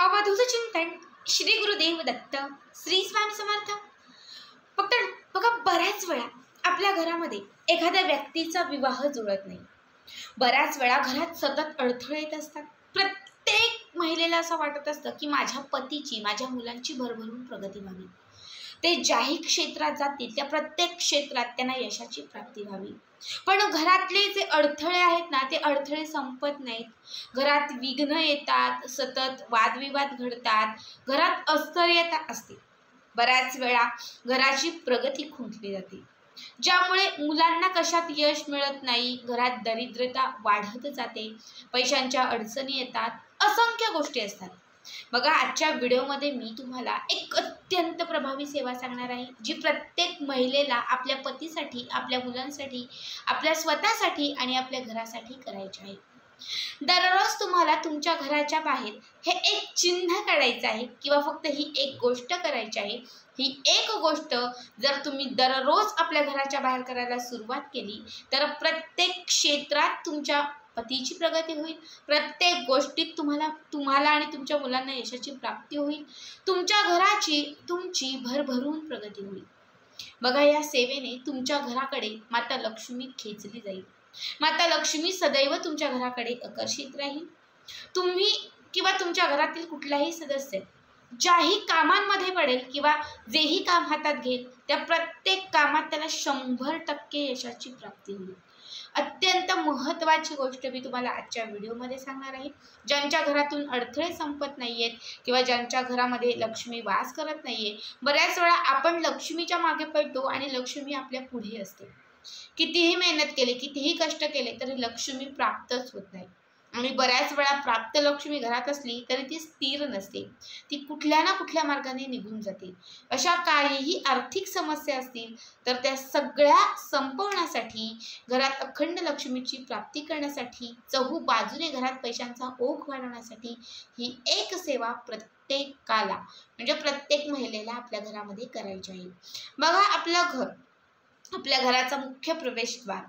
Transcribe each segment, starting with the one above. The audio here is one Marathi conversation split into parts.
अवधूत चिंतन श्री गुरुदेव दत्त श्री स्वामी समर्थ। फक्त बघा, बऱ्याच वेळा आपल्या घरामध्ये एखाद्या व्यक्तीचा विवाह जुळत नाही। बऱ्याच वेळा घरात सतत अडथळे येत असतात। प्रत्येक महिलेला असं वाटत असतं की माझ्या पतीची, माझ्या मुलांची भरभरून प्रगती व्हावी। ते ज्याही क्षेत्रात जातील त्या प्रत्येक क्षेत्रात त्यांना यशाची प्राप्ती व्हावी। पण घरातले जे अडथळे आहेत ना, ते अडथळे संपत नाहीत। घरात विघ्न येतात, सतत वादविवाद घडतात, घरात अस्थिरता असते। बऱ्याच वेळा घराची प्रगती खुंटली जाते, ज्यामुळे मुलांना कशात यश मिळत नाही, घरात दरिद्रता वाढत जाते, पैशांच्या अडचणी येतात, असंख्य गोष्टी असतात। बघा, आजच्या व्हिडिओमध्ये मी तुम्हाला एक अत्यंत प्रभावी सेवा सांगणार आहे, जी प्रत्येक महिलेला आपल्या पतीसाठी, आपल्या मुलांसाठी, आपल्या स्वतःसाठी आणि आपल्या घरासाठी करायची आहे। दररोज तुम्हाला तुमच्या घराच्या बाहेर हे एक चिन्ह काढायचं आहे किंवा फक्त ही एक गोष्ट करायची आहे। ही एक गोष्ट जर तुम्ही दररोज आपल्या घराच्या बाहेर करायला सुरुवात केली तर प्रत्येक क्षेत्रात तुमच्या पतीची प्रगती होईल, प्रत्येक गोष्टीत तुम्हाला आणि तुमच्या मुलांना यशाची प्राप्ती होईल, तुमच्या घराची तुमची भरभरून प्रगती होईल। बघा, या सेवेने तुमच्या घराकडे माता लक्ष्मी खेचली जाईल। माता लक्ष्मी सदैव तुमच्या घराकडे आकर्षित राहील। तुम्ही किंवा तुमच्या घरातील कुठलाही सदस्य ज्याही कामांमध्ये पडेल किंवा जेही काम हातात घेईल त्या प्रत्येक कामात त्याला 100% यशाची प्राप्ती होईल। अत्यंत महत्त्वाची गोष्ट मी तुम्हाला आजच्या व्हिडिओमध्ये सांगणार आहे। ज्यांच्या घरातून अडथळे संपत नाहीयेत किंवा ज्यांच्या घरामध्ये लक्ष्मी वास करत नाहीये, बऱ्याच वेळा आपण लक्ष्मीच्या मागे पडतो आणि लक्ष्मी आपल्या पुढे असते। कितीही मेहनत केली, कितीही कष्ट केले तरी लक्ष्मी प्राप्तच होत नाही। आणि बऱ्याच वेळा प्राप्त लक्ष्मी घरात असली तरी ती स्थिर नसते, ती कुठल्या ना कुठल्या मार्गाने निघून जाते। अशा काहीही आर्थिक समस्या असतील तर त्या सगळ्या संपवण्यासाठी, घरात अखंड लक्ष्मीची प्राप्ती करण्यासाठी, चहूबाजूने घरात पैशांचा ओघ वाढवण्यासाठी ही एक सेवा प्रत्येकाला म्हणजे प्रत्येक महिलेला आपल्या घरामध्ये करायची आहे। बघा, आपल्या घराचा मुख्य प्रवेशद्वार,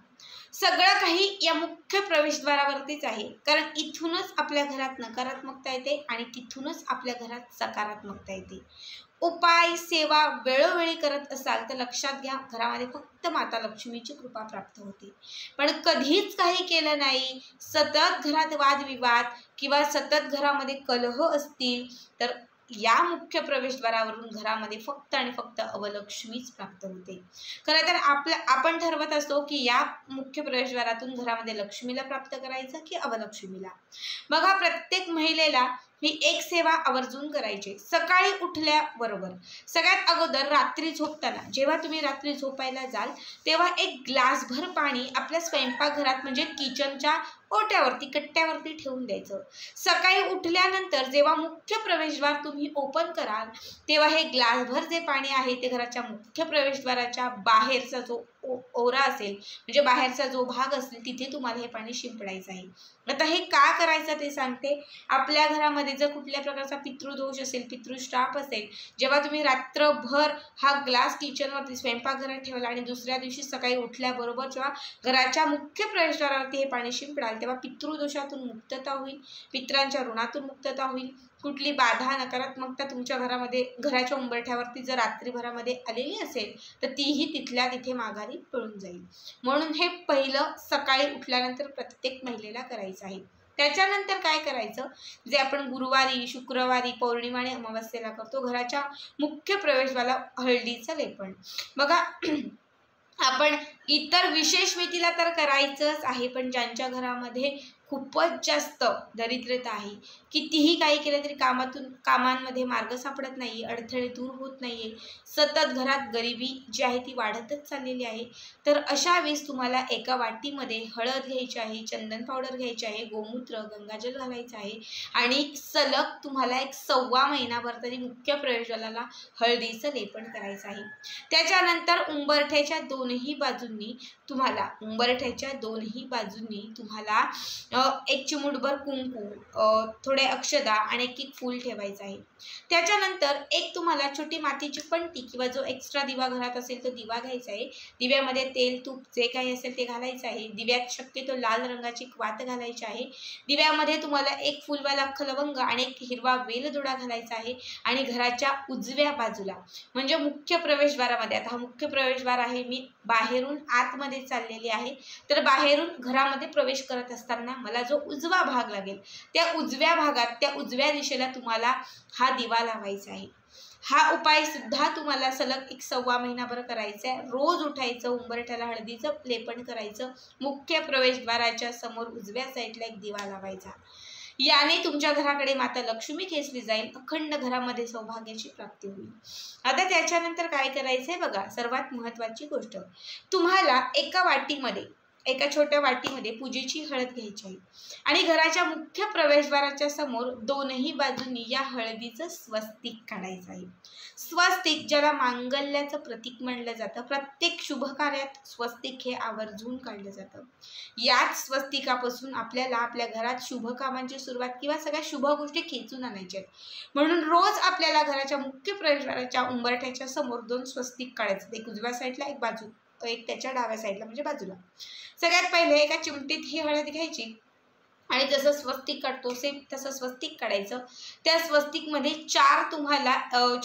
सगळं काही या मुख्य प्रवेशद्वारावरतीच आहे, कारण इथूनच आपल्या घरात नकारात्मकता येते आणि तिथूनच आपल्या घरात सकारात्मकता येते। उपाय सेवा वेळोवेळी करत असाल तर लक्षात घ्या, घरामध्ये फक्त माता लक्ष्मीची कृपा प्राप्त होते। पण कधीच काही केलं नाही, सतत घरात वादविवाद किंवा सतत घरामध्ये कलह असतील तर या मुख्य प्रवेशद्वारावरून घरामध्ये फक्त आणि फक्त अवलक्ष्मीच प्राप्त होते। खरं तर आपण ठरवत असतो की या मुख्य प्रवेशद्वारातून घरामध्ये लक्ष्मीला प्राप्त करायचं की अवलक्ष्मीला। बघा, प्रत्येक महिलेला ही एक सेवा आवर्जून करायची। सकाळी उठल्याबरोबर सगळ्यात अगोदर रात्री झोपताना, जेव्हा तुम्ही रात्री झोपायला जाल तेव्हा एक ग्लासभर पाणी आपल्या स्वयंपाकघरात म्हणजे किचनच्या ओट्यावरती, कट्ट्यावरती ठेवून द्यायचं। सकाळी उठल्यानंतर जेव्हा मुख्य प्रवेशद्वार तुम्ही ओपन कराल तेव्हा हे ग्लासभर जे पाणी आहे ते घराच्या मुख्य प्रवेशद्वाराच्या बाहेरचा जो ओरा असेल म्हणजे बाहेरचा जो भाग असेल तिथे तुम्हाला हे पाणी शिंपडायचं आहे। आता हे का करायचं ते सांगते। आपल्या घरामध्ये जर कुठल्या प्रकारचा पितृदोष असेल, पितृश्राप असेल, जेव्हा तुम्ही रात्रभर हा ग्लास किचनवरती स्वयंपाकघरात ठेवला आणि दुसऱ्या दिवशी सकाळी उठल्याबरोबर जेव्हा घराच्या मुख्य प्रवेशद्वारावरती हे पाणी शिंपडाल तेव्हा पितृदोषातून मुक्तता होईल, पितरांच्या ऋणातून मुक्तता होईल। कुठली बाधा नकारात्मकता तुमच्या घरामध्ये, घराच्या उंबरठ्यावरती जर रात्रीभरामध्ये आलेली असेल तर तीही तिथल्या तिथे माघारी पळून जाईल। म्हणून हे पहिलं सकाळी उठल्यानंतर प्रत्येक महिलेला करायचं आहे। त्याच्यानंतर काय करायचं, जे आपण गुरुवारी, शुक्रवारी, पौर्णिमा आणि अमावस्येला करतो, घराच्या मुख्य प्रवेशद्वाराला हळदीचं लेपन। बघा, आपण इतर विशेष विधीला तर करायचंच आहे, पण ज्यांच्या घरामध्ये खूपच जास्त दरिद्रता आहे, कितीही काही केलं तरी कामांमध्ये मार्ग सापडत नाही, अडथळे दूर होत नाहीये, सतत घरात गरिबी जी आहे ती वाढतच चाललेली आहे, तर अशा वेळेस तुम्हाला एका वाटीमध्ये हळद घ्यायची आहे, चंदन पावडर घ्यायची आहे, गोमूत्र, गंगाजल घालायचं आहे आणि सलग तुम्हाला 1.25 महिनाभर तरी मुख्य प्रवेशद्वाराला हळदीचं लेपन करायचं आहे। त्याच्यानंतर उंबरठ्याच्या दोन्ही बाजूंनी तुम्हाला एक चिमूटभर कुंकू, थोडे अक्षदा आणि एक फूल ठेवायचं आहे. त्याच्यानंतर एक तुम्हाला छोटी मातीची पणती किंवा जो एक्स्ट्रा दिवा घरात असेल तो दिवा घ्यायचा आहे. दिव्यामध्ये तेल तूप जे काही असेल ते घालायचं आहे. दिव्यात शक्यतो लाल रंगाची वात घालायची आहे. दिव्यामध्ये तुम्हाला एक फुलवाला अख्खा लवंग आणि एक हिरवा वेलदोडा घालायचा आहे. आणि घराच्या उजव्या बाजूला म्हणजे मुख्य प्रवेशद्वारामध्ये, आता हा मुख्य प्रवेशद्वार आहे, मी बाहेरून आतमध्ये चाललेली आहे, तर बाहेरून घरामध्ये प्रवेश करत असताना मला जो उजवा भाग लागेल त्या उजव्या भागात त्या उजव्या दिशेला तुम्हाला हा दिवा लावायचा आहे. हा उपाय सुद्धा तुम्हाला सलग 1.25 महिनाभर करायचा आहे. रोज उठायचं, उंबरठ्याला हळदीचं लेपन करायचं, मुख्य प्रवेशद्वाराच्या समोर उजव्या साईडला एक दिवा लावायचा. याने तुमच्या घराकडे माता लक्ष्मी खेचली जाईल, अखंड घरामध्ये सौभाग्याची प्राप्ती होईल. आता त्याच्यानंतर काय करायचंय बघा, सर्वात महत्त्वाची गोष्ट, तुम्हाला एका छोट्या वाटीमध्ये पूजेची हळद घ्यायची आहे आणि घराच्या मुख्य प्रवेशद्वाराच्या समोर दोनही बाजूंनी या हळदीचं स्वस्तिक काढायचं आहे. स्वस्तिक ज्याला मांगल्याचं प्रतीक मानलं जातं, प्रत्येक शुभ कार्यात स्वस्तिक हे आवर्जून काढलं जातं. याच स्वस्तिकापासून आपल्याला आपल्या घरात शुभ कामांची सुरुवात किंवा सगळ्या शुभ गोष्टी खेचून आणायच्या आहेत. म्हणून रोज आपल्याला घराच्या मुख्य प्रवेशद्वाराच्या उंबरठ्याच्या समोर 2 स्वस्तिक काढायचे, एक उजव्या साईडला, एक त्याच्या डाव्या साईडला म्हणजे बाजूला. सगळ्यात पहिले एका चिमटीत ही हळद घ्यायची आणि जसं स्वस्तिक काढतो सेम तसं स्वस्तिक काढायचं. त्या स्वस्तिकमध्ये 4 तुम्हाला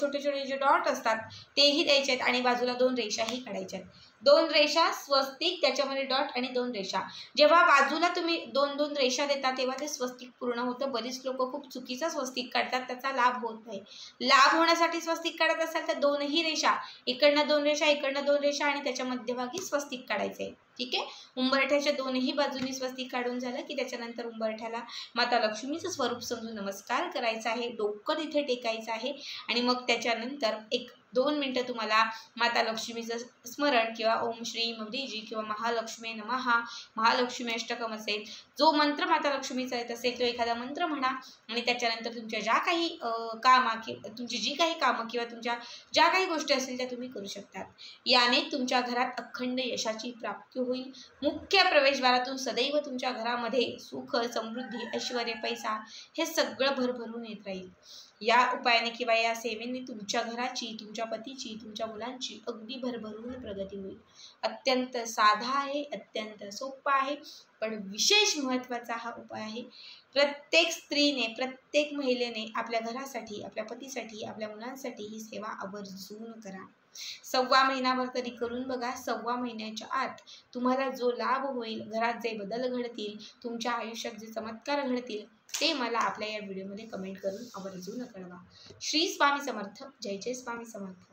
छोटे छोटे जे डॉट असतात तेही द्यायचे आहेत आणि बाजूला 2 रेषाही काढायच्या आहेत. 2 रेषा स्वस्तिक, त्याच्यामध्ये डॉट आणि 2 रेषा. जेव्हा बाजूला तुम्ही 2-2 रेषा देता तेव्हा ते स्वस्तिक पूर्ण होतं. बरीच लोक खूप चुकीचा स्वस्तिक काढतात, त्याचा लाभ होत नाही. लाभ होण्यासाठी स्वस्तिक काढत असाल तर 2ही रेषा, इकडनं 2 रेषा, इकडनं 2 रेषा आणि त्याच्या मध्यभागी स्वस्तिक काढायचं आहे. ठीक आहे. उंबरठ्याच्या दोन्ही बाजूनी स्वस्तिक काढून झालं की त्याच्यानंतर उंबरठ्याला माता लक्ष्मीचं स्वरूप समजून नमस्कार करायचा आहे, डोकं तिथे टेकायचं आहे आणि मग त्याच्यानंतर 1-2 मिनटं तुम्हाला माता लक्ष्मीचं स्मरण किंवा ओम श्री मौलीजी किंवा महालक्ष्मी नमहा, महालक्ष्मी अष्टकम असेल, जो मंत्र माता लक्ष्मीचा येत असेल तो एखादा मंत्र म्हणा आणि त्याच्यानंतर तुमच्या ज्या काही तुमची जी काही कामं किंवा तुमच्या ज्या काही गोष्टी असतील त्या तुम्ही करू शकतात. याने तुमच्या घरात अखंड यशाची प्राप्ती होईल. मुख्य प्रवेशद्वारातून सदैव तुमच्या घरामध्ये सुख, समृद्धी, ऐश्वर्य, पैसा हे सगळं भरभरून येत राहील. या उपायाने किंवा या सेवेने तुमच्या घराची, तुमच्या पतीची, तुमच्या मुलांची अगदी भरभरून प्रगती होईल. अत्यंत साधा आहे, अत्यंत सोपा आहे, पण विशेष महत्त्वाचा हा उपाय आहे. प्रत्येक स्त्रीने, प्रत्येक महिलेने आपल्या घरासाठी, आपल्या पतीसाठी, आपल्या मुलांसाठी ही सेवा आवर्जून करा. 1.25 महिनाभर तरी करून बघा. 1.25 महिन्याच्या आत तुम्हाला जो लाभ होईल, घरात जे बदल घडतील, तुमच्या आयुष्यात जे चमत्कार घडतील ते मला आपल्या या व्हिडिओमध्ये कमेंट करून आवर्जून कळवा. श्री स्वामी समर्थ. जय जय स्वामी समर्थ.